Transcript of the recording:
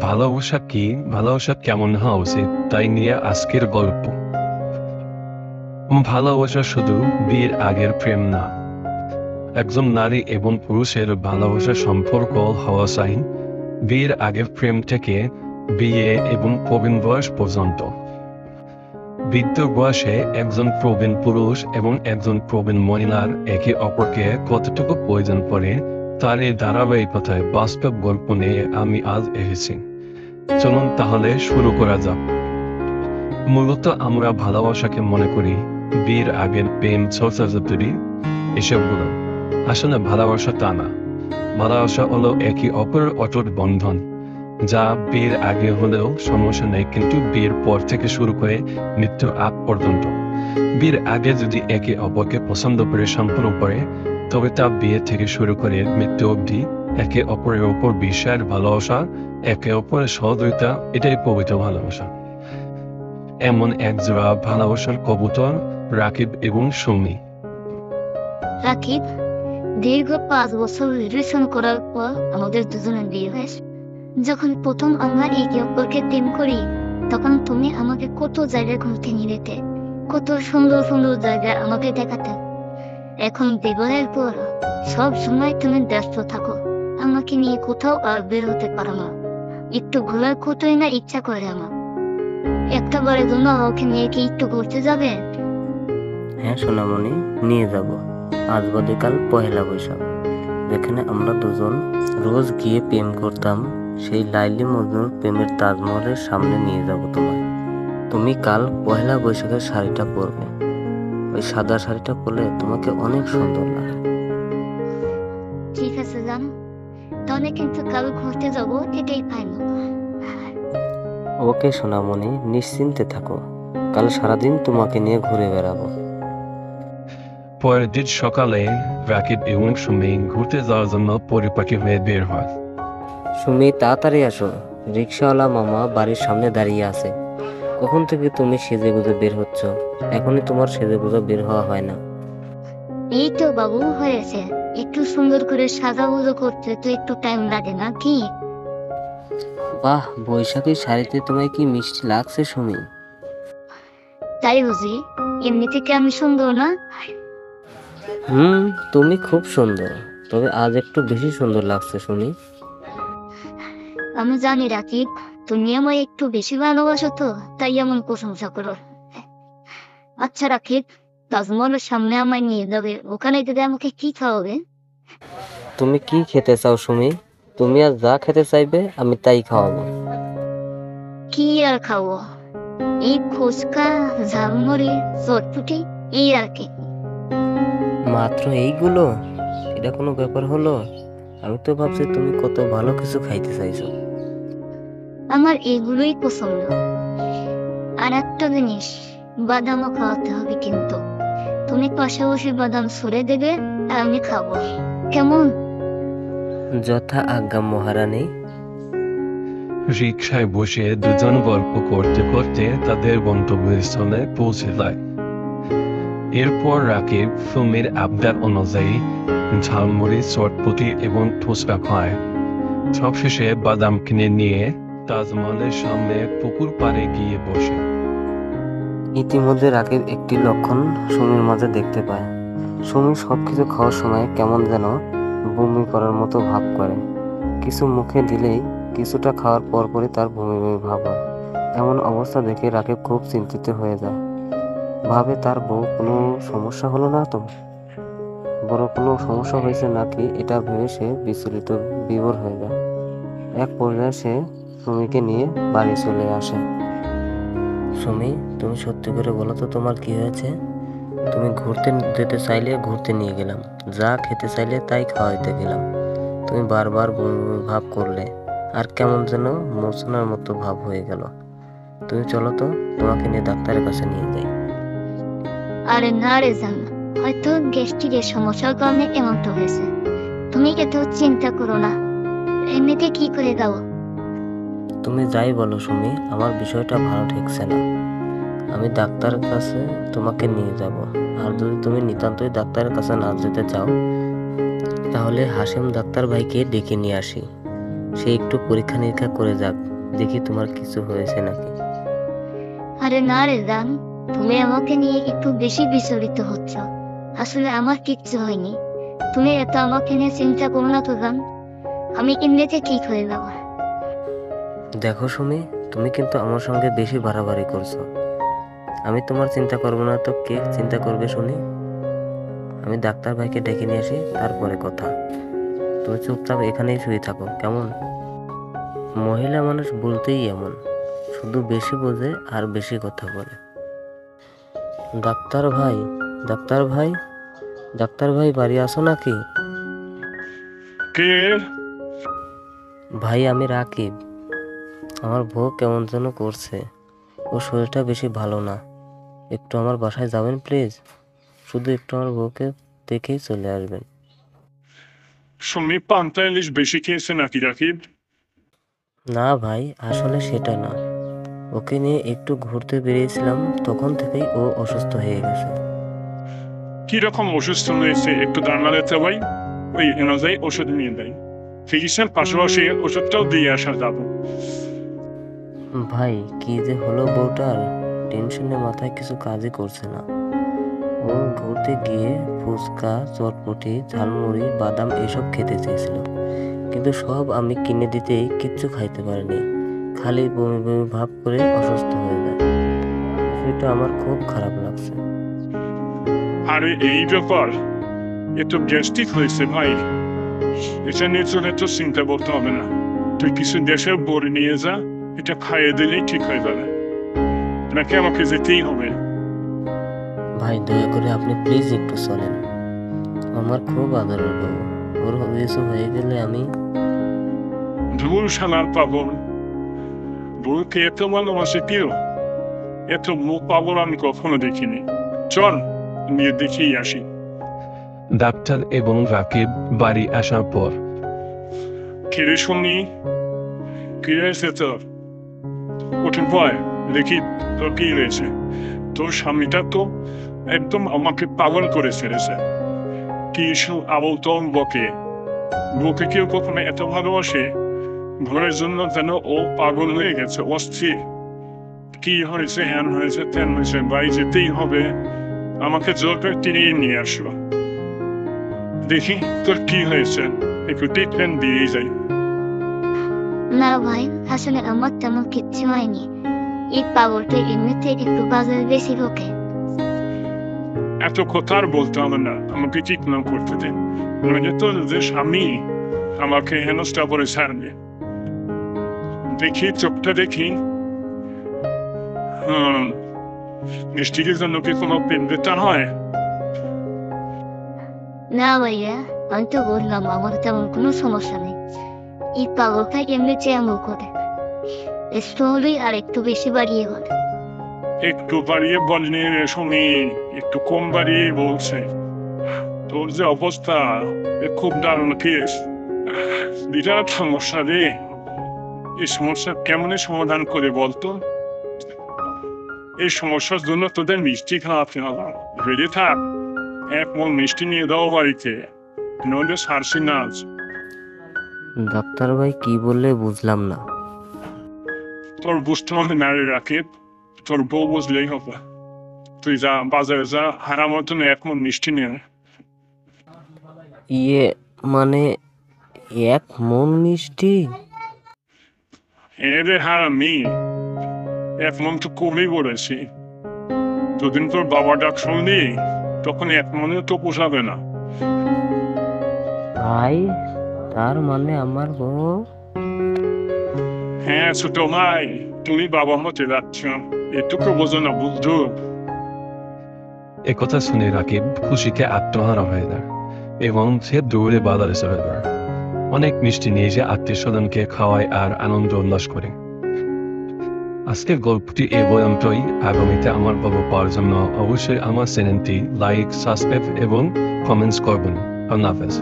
ভালোবাসা কি, ভালোবাসা কেমন হওয়া উচিত তাই নিয়ে আজকের গল্প। ভালোবাসা শুধু বিয়ের আগের প্রেম না, একজন নারী এবং পুরুষের ভালোবাসার সম্পর্ক হওয়া চাই বিয়ের আগের প্রেম থেকে বিয়ে এবং প্রবীণ বয়স পর্যন্ত। বৃদ্ধ বয়সে একজন প্রবীণ পুরুষ এবং একজন প্রবীণ মহিলার একে অপরকে কতটুকু প্রয়োজন পড়ে তার এই ধারাবাহিকতায় বাস্তব গল্প নিয়ে আমি আজ এসেছি। চলুন তাহলে শুরু করা যাক। মূলত আমরা ভালোবাসাকে মনে করি বিয়ের আগের প্রেম ছোটাছুটি এসবগুলো। আসলে ভালোবাসা তা না। ভালোবাসা হলো একে অপরের অটুট বন্ধন, যা বিয়ের আগে হলেও সমস্যা নেই, কিন্তু বিয়ের পর থেকে শুরু করে মৃত্যুর আগ পর্যন্ত। বিয়ের আগে যদি একে অপরকে পছন্দ করে সম্পর্ক করে, তবে তা বিয়ে থেকে শুরু করে মৃত্যু অবধি একে অপরের ওপর বিশ্বাস, ভালোবাসা, একে অপরের সহযোগিতা, এটাই পবিত্র ভালোবাসা। এমন এক জোড়া ভালোবাসার কবুতর রাকিব এবং সুমি। রাকিব, দীর্ঘ 5 বছর রিলেশন করার পর আমাদের দুজনের বিয়ে হয়েছে। যখন প্রথম আমরা একে অপরকে প্রেম করি, তখন তুমি আমাকে কত জায়গায় ঘুরতে নিয়ে যেতে, কত সুন্দর সুন্দর জায়গায় আমাকে দেখাতে। এখন বিবাহের পর সব সময় তুমি ব্যস্ত থাকো, আমাকে নিয়ে কোথাও আর বের হতে পারো না। একটু ঘোরার কতই না ইচ্ছা করে আমার। একটা বারের জন্য আমাকে নিয়ে কি একটু ঘুরতে যাবে? হ্যাঁ সোনামণি, নিয়ে যাব। আজ বাদে কাল পহেলা বৈশাখ, যেখানে আমরা দুজন রোজ গিয়ে প্রেম করতাম, সেই লাইলি মজনুর প্রেমের তাজমহলের সামনে নিয়ে যাব তোমায়। তুমি কাল পহেলা বৈশাখের শাড়িটা পরবে। ওই সাদা শাড়িটা পরলে তোমাকে অনেক সুন্দর লাগে। ঠিক আছে জান, তাহলে কিন্তু কাল ঘুরতে যাবো, এটাই ফাইনাল। ওকে সোনামণি, নিশ্চিন্তে থাকো। কাল সারাদিন তোমাকে নিয়ে ঘুরে বেড়াবো। পরের দিন সকালে রাকিব এবং সুমি ঘুরতে যাওয়ার জন্য পরিপাটি হয়ে বের হয়। সুমি, তাড়াতাড়ি আসো, রিক্সাওয়ালা মামা বাড়ির সামনে দাঁড়িয়ে আছে। কখন থেকে তুমি সেজে গুজে বের হচ্ছ? এখনই তোমার সেজে গুজে বের হওয়া হয় না। এই তো বাবু হয়েছে, একটু সুন্দর করে সাজাগুজো করতে তো একটু টাইম লাগে না কি? বাহ, বৈশাখী শাড়িতে তোমায় কি মিষ্টি লাগছে সুমি। তাই বুঝি? এমনি থেকে আমি সুন্দর না? তুমি খুব সুন্দর, তবে আজ একটু বেশি সুন্দর লাগছে সুমি। আমি জানি রাকিব, তুমি আমায় একটু বেশি ভালোবাসো, তো তাই এমন প্রশংসা করো। আচ্ছা রাকিব, তাজমহলের সামনে আমায় নিয়ে যাবে, ওখানে যদি আমাকে কি খাওয়াবে? তুমি কি খেতে চাও সুমি? তুমি আজ যা খেতে চাইবে আমি তাই খাওয়াবো। কি আর খাবো? এই ফুচকা, ঝালমুড়ি, চটপুটি, এই আর কি। মাত্র এইগুলো? এটা কোনো ব্যাপার হলো? আমি তো ভাবছি তুমি কত ভালো কিছু খাইতে চাইছো। আমার এগুলোই পছন্দ। আর একটা জিনিস, বাদামও খাওয়াতে হবে কিন্তু। তুমি পাশাপাশি বাদাম ছুঁড়ে দেবে আর আমি খাবো, কেমন? যথা আজ্ঞা মহারানী। রিকশায় বসে দুজন গল্প করতে করতে তাদের গন্তব্যস্থলে পৌঁছে যায়। এরপর রাকিব সুমির আবদার অনুযায়ী ঝালমুড়ি, চটপটি এবং ফুচকা খায়। সবশেষে বাদাম কিনে নিয়ে তাজমহলের সামনে পুকুর পাড়ে গিয়ে বসে। ইতিমধ্যে রাকিব একটি লক্ষণ সুমির মাঝে দেখতে পায়। সুমি সবকিছু খাওয়ার সময় কেমন যেন বমি করার মতো ভাব করে। কিছু মুখে দিলেই কিছুটা খাওয়ার পরপরই তার বমি বমি ভাব হয়। এমন অবস্থা দেখে রাকিব খুব চিন্তিত হয়ে যায়। ভাবে তার বউ কোনো সমস্যা হলো না তো, বড় কোনো সমস্যা হয়েছে নাকি, এটা ভেবে সে বিচলিত বিভোর হয়ে যায়। এক পর্যায়ে সে সুমিকে নিয়ে বাড়ি চলে আসে। সুমি, তুমি সত্যি করে বলো তো তোমার কি হয়েছে? তুমি ঘুরতে যেতে চাইলে ঘুরতে নিয়ে গেলাম, যা খেতে চাইলে তাই খাওয়াইতে গেলাম, তুমি বারবার বমি বমি ভাব করলে, আর কেমন যেন মূর্ছনার মতো ভাব হয়ে গেল। তুমি চলো তো, তোমাকে নিয়ে ডাক্তারের কাছে নিয়ে যাই। আরে না রে জান, হয়তো গ্যাস্ট্রিকের সমস্যার কারণে এমনটা হয়েছে। তুমি এত চিন্তা করো না, এমনিতে কি করে দাও। তুমি যাই বলো সুমি, আমার বিষয়টা ভালো ঠেকছে না। আমি ডাক্তারের কাছে তোমাকে নিয়ে যাব, আর যদি তুমি নিতান্তই ডাক্তারের কাছে না যেতে চাও, তাহলে হাশেম ডাক্তার ভাইকে ডেকে নিয়ে আসি। সে একটু পরীক্ষা নিরীক্ষা করে যাক, দেখি তোমার কিছু হয়েছে নাকি। আরে না রে জান, তুমি আমাকে নিয়ে একটু বেশি বিচলিত হচ্ছ। আসলে আমার কিচ্ছু হয়নি। তুমি এত আমাকে নিয়ে চিন্তা করো না তো জান, আমি এমনিতে ঠিক হয়ে যাবো। দেখো সুমি, তুমি কিন্তু আমার সঙ্গে বেশি বাড়াবাড়ি করছো। আমি তোমার চিন্তা করবো না তো কে চিন্তা করবে শুনি? আমি ডাক্তার ভাইকে ডেকে নিয়ে আসি, তারপরে কথা। তুমি চুপচাপ এখানেই শুয়ে থাকো, কেমন? মহিলা মানুষ বলতেই এমন, শুধু বেশি বোঝে আর বেশি কথা বলে। ডাক্তার ভাই, ডাক্তার ভাই, ডাক্তার ভাই বাড়ি আসো নাকি? কে? ভাই আমি রাকিব। আমার বউ কেমন যেন করছে, ওর শরীরটা বেশি ভালো না। একটু আমার বাসায় যাবেন প্লিজ? শুধু একটু আমার বউকে দেখেই চলে আসবেন। সুমি পান্তা ইলিশ বেশি খেয়েছে নাকি রাকিব? না ভাই, আসলে সেটা না। ওকে নিয়ে একটু ঘুরতে বেরিয়েছিলাম, তখন থেকেই ও অসুস্থ হয়ে গেছে। কিরকম অসুস্থ হয়েছে একটু জানালে ভাই, ওই অনুযায়ী ওষুধ নিয়ে দেয়। চিকিৎসার পাশাপাশি ওষুধটাও দিয়ে আসা যাবে। ভাই কি যে হলো বউটার, টেনশনে মাথায় কিছু কাজই করছে না। ও ঘুরতে গিয়ে ফুচকা, চটপটি, ঝালমুড়ি, বাদাম এসব খেতে চেয়েছিল, কিন্তু সব আমি কিনে দিতেই কিচ্ছু খাইতে পারিনি। খালি বমি বমি ভাব করে অসুস্থ হয়ে যায়। সেটা আমার খুব খারাপ লাগছে। আরে এই ব্যাপার, এত গ্যাস্ট্রিক হয়েছে ভাই। এটা নিয়ে চলে তো চিন্তা করতে হবে না। তুই কিছু দেশের বড়ি নিয়ে যা, এটা খাইয়ে দিলেই ঠিক হয়ে যাবে। নাকি আমাকে যেতেই হবে? ভাই দয়া করে আপনি প্লিজ একটু চলেন। আমার খুব আদরের বউ, ওর কিছু হয়ে গেলে আমি... ধুর শালার পাগল, বউকে এত ভালোবাসে কেউ? এত মুখ পাগল আমি কখনো দেখিনি। চল নিয়ে দেখেই আসি। ডাক্তার এবং রাকিব বাড়ি আসার পর, কিরে শুনি, কি হয়েছে তোর? উঠে ভয় দেখি তোর কি হয়েছে। তোর স্বামীটা তো একদম আমাকে পাগল করে ফেলেছে। কি সব আবল তল বকে। বউকে কেউ কখনো এত ভালোবাসে? ঘরের জন্য যেন ও পাগল হয়ে গেছে, অস্থির। কি হয়েছে, হ্যান হয়েছে, ত্যান হয়েছে, বাড়ি যেতেই হবে। আমাকে জোর করে টেনে নিয়ে আসলো। দেখি তোর কি হয়েছে, একটু ট্রিটমেন্ট দিয়ে যাই। না ভাই, আসলে আমার তেমন কিচ্ছু হয়নি। এই পাগলটা এমনিতে একটু বাজারে বেশি লোকে। এত কথা আর বলতে হবে না, আমাকে ট্রিটমেন্ট করতে দে। নইলে তো যে স্বামী আমাকে হেনস্থা করে ছাড়বে। দেখি চোখটা দেখি। মিষ্টির জন্য কি কোনো পেন দিতে হয়? না ভাইয়া, আমি তো বললাম আমার তেমন কোনো সমস্যা নেই। এই পাগলটা এমনিতে এমন করে, একটু হলেই আর একটু বেশি বাড়িয়ে বলে। একটু বাড়িয়ে বলনি রে শুনি, একটু কম বাড়িয়ে বলছে। তোর যে অবস্থা, এ খুব দারুণ কেস, বিরাট সমস্যা রে। এই সমস্যা কেমনে সমাধান করে বলতো? এই সমস্যার জন্য তোদের মিষ্টি খাওয়াতে হবে। রেডি থাক, এক মন মিষ্টি নিয়ে দাও বাড়িতে, নইলে সারছি না আজ। ডাক্তার ভাই কি বললে বুঝলাম না। তোর বুঝতে হবে না রে রাকিব, তোর বউ বুঝলেই হবে। তুই যা বাজারে যা, হারা মতন এক মন মিষ্টি নিয়ে আয়। ইয়ে মানে 1 মন মিষ্টি? রে হারামি, এক মন তো কমই বলেছি। দুদিন তোর বাবা ডাক শুনলি, তখন এক মনে তো পোষাবে না। ভাই তার মানে আমার বউ... হ্যাঁ ছোট ভাই, তুমি বাবা হতে যাচ্ছ, এটুকু বোঝো না বুঝছো? একথা শুনে রাকিব খুশিতে আত্মহারা হয়ে যায় এবং সে দৌড়ে বাজারে চলে যায়। অনেক মিষ্টি নিয়ে যে আত্মীয় স্বজনকে খাওয়ায় আর আনন্দ উল্লাস করে। আজকের গল্পটি এ পর্যন্তই। আগামীতে আমার গল্প পাওয়ার জন্য অবশ্যই আমার চ্যানেলটি লাইক, সাবস্ক্রাইব এবং কমেন্টস করবেন। আল্লাহ হাফেজ।